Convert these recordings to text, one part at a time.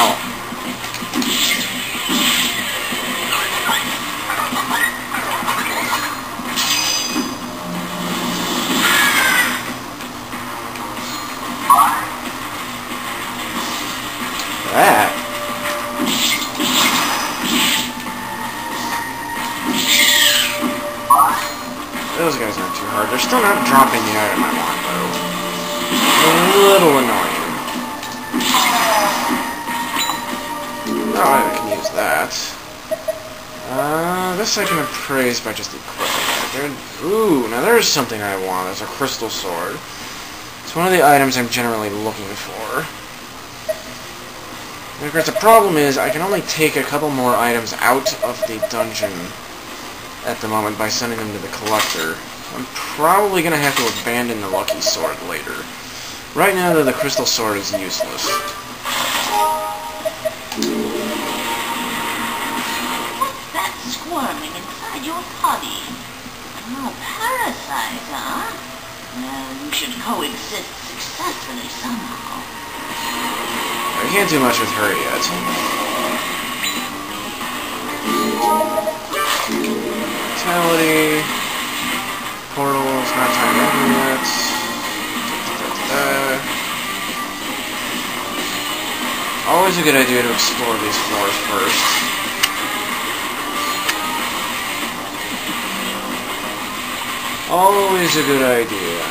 Ow. That. Those guys aren't too hard. They're still not dropping the item I want, though. A little annoying. Oh, I can use that. This I can appraise by just equipping it. Ooh, now there's something I want. It's a crystal sword. It's one of the items I'm generally looking for. And of course, the problem is I can only take a couple more items out of the dungeon at the moment by sending them to the collector. I'm probably going to have to abandon the lucky sword later. Right now, though, the crystal sword is useless. What's that squirming inside your body? Oh, parasite, huh? You should coexist successfully somehow. I can't do much with her yet. Vitality. Portals, not time in yet. Always a good idea to explore these floors first. Always a good idea.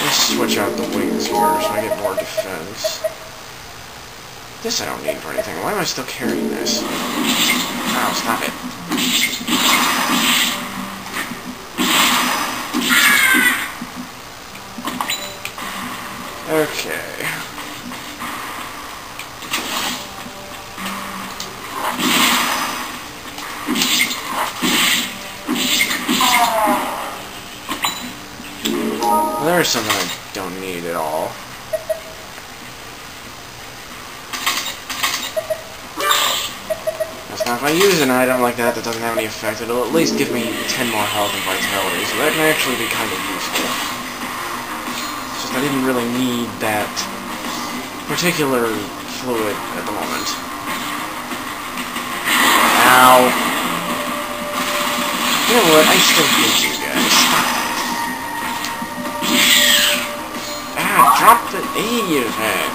Let's switch out the wings here so I get more defense. This I don't need for anything. Why am I still carrying this? Ow, stop it. Okay. Well, there's something I don't need at all. Now if I use an item like that doesn't have any effect, it'll at least give me 10 more health and vitality, so that can actually be kind of useful. It's just I didn't really need that particular fluid at the moment. Ow. You know what? I still hate you guys. Stop it. Ah, drop the A you've had.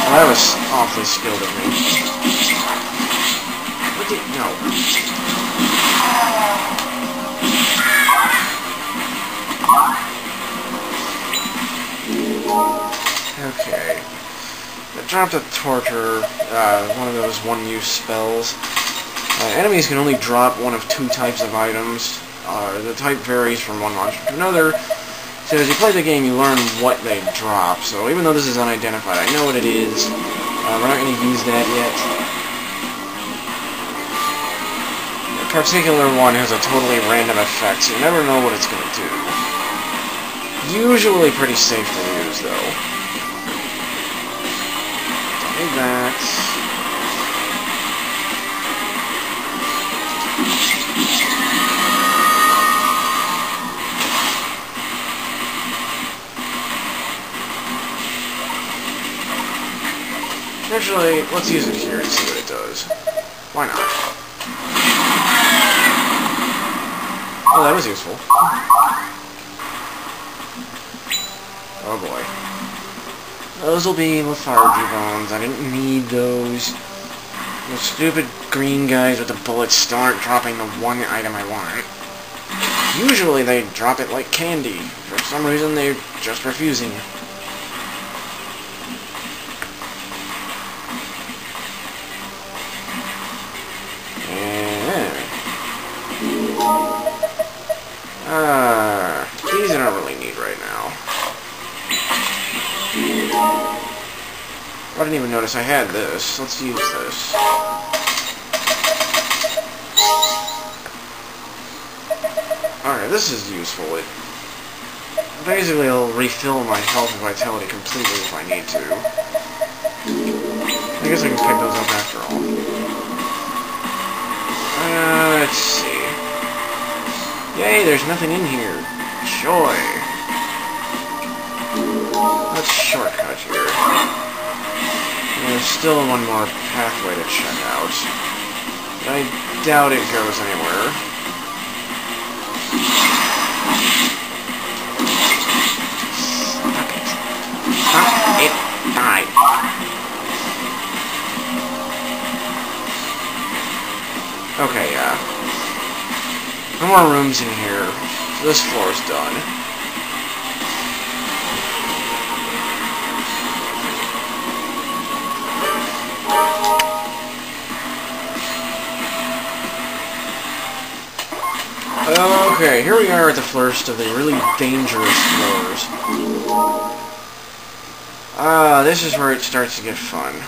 Well, that was awfully skilled of me. What did... no. Okay. I dropped a torture, one of those one-use spells. Enemies can only drop one of two types of items. The type varies from one monster to another. So as you play the game, you learn what they drop. So even though this is unidentified, I know what it is. We're not going to use that yet. The particular one has a totally random effect, so you never know what it's going to do. Usually pretty safe to use, though. Don't need that. Actually, let's use it here and see what it does. Why not? Oh, that was useful. Oh boy. Those will be lethargy bones. I didn't need those. Those stupid green guys with the bullets aren't dropping the one item I want. Usually they drop it like candy. For some reason they're just refusing. These I don't really need right now. I didn't even notice I had this. Let's use this. Alright, this is useful. It basically will refill my health and vitality completely if I need to. I guess I can pick those up after all. Let's see. Yay, there's nothing in here. Joy. Let's shortcut here. There's still one more pathway to check out. I doubt it goes anywhere. Stop it. Die. Okay, no more rooms in here. This floor's done. Okay, here we are at the first of the really dangerous floors. This is where it starts to get fun.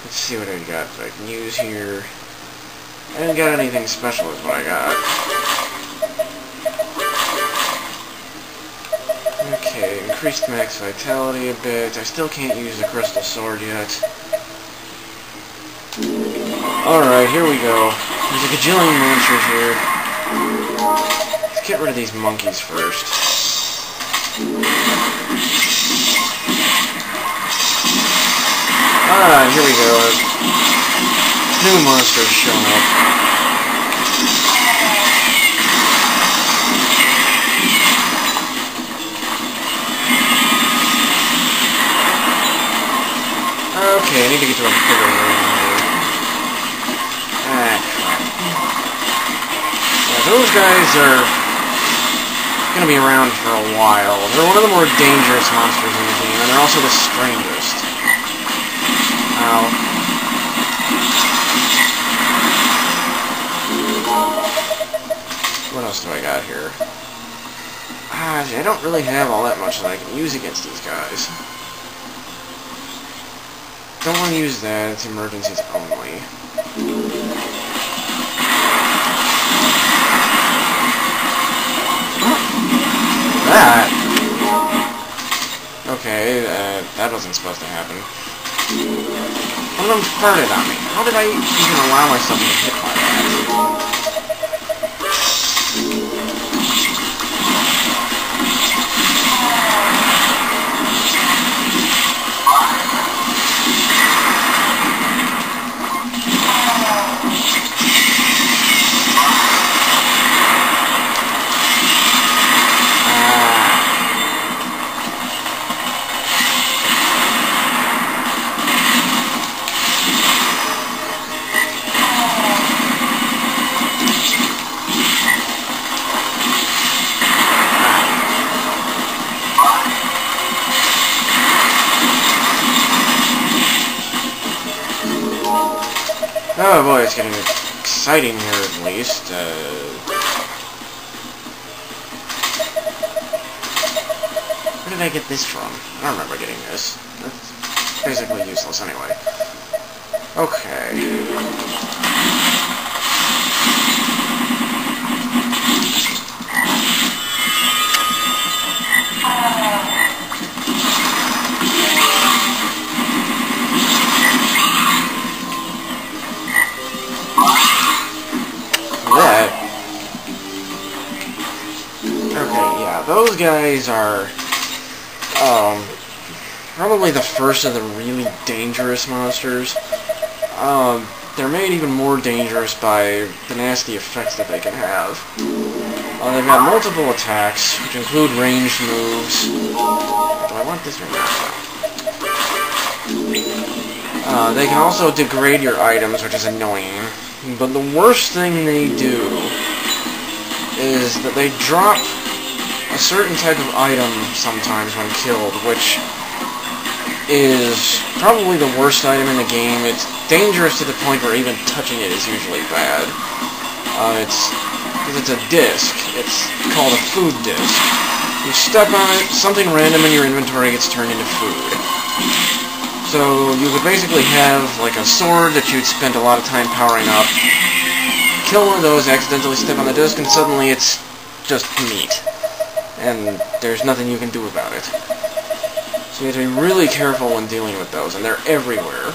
Let's see what I got that I can use here. I didn't got anything special is what I got. Okay, increased max vitality a bit. I still can't use the crystal sword yet. Alright, here we go. There's a gajillion monsters here. Let's get rid of these monkeys first. Alright, here we go. New monsters showing up. Okay, I need to get to a bigger room here. Those guys are gonna be around for a while. They're one of the more dangerous monsters in the game, and they're also the strangest. Ow. What else do I got here? I don't really have all that much that I can use against these guys. Don't want to use that, it's emergencies only. That? Okay, that wasn't supposed to happen. One of them farted on me. How did I even allow myself to get hit by that? Oh boy, it's getting exciting here at least. Where did I get this from? I don't remember getting this. That's basically useless anyway. Okay. Those guys are probably the first of the really dangerous monsters. They're made even more dangerous by the nasty effects that they can have. They've got multiple attacks, which include ranged moves. Do I want this or not? They can also degrade your items, which is annoying. But the worst thing they do is that they drop a certain type of item sometimes when killed, which is probably the worst item in the game. It's dangerous to the point where even touching it is usually bad. Because it's a disc. It's called a food disc. You step on it, something random in your inventory gets turned into food. So you would basically have like a sword that you'd spent a lot of time powering up, kill one of those, accidentally step on the disc, and suddenly it's just meat. And there's nothing you can do about it. So you have to be really careful when dealing with those, and they're everywhere.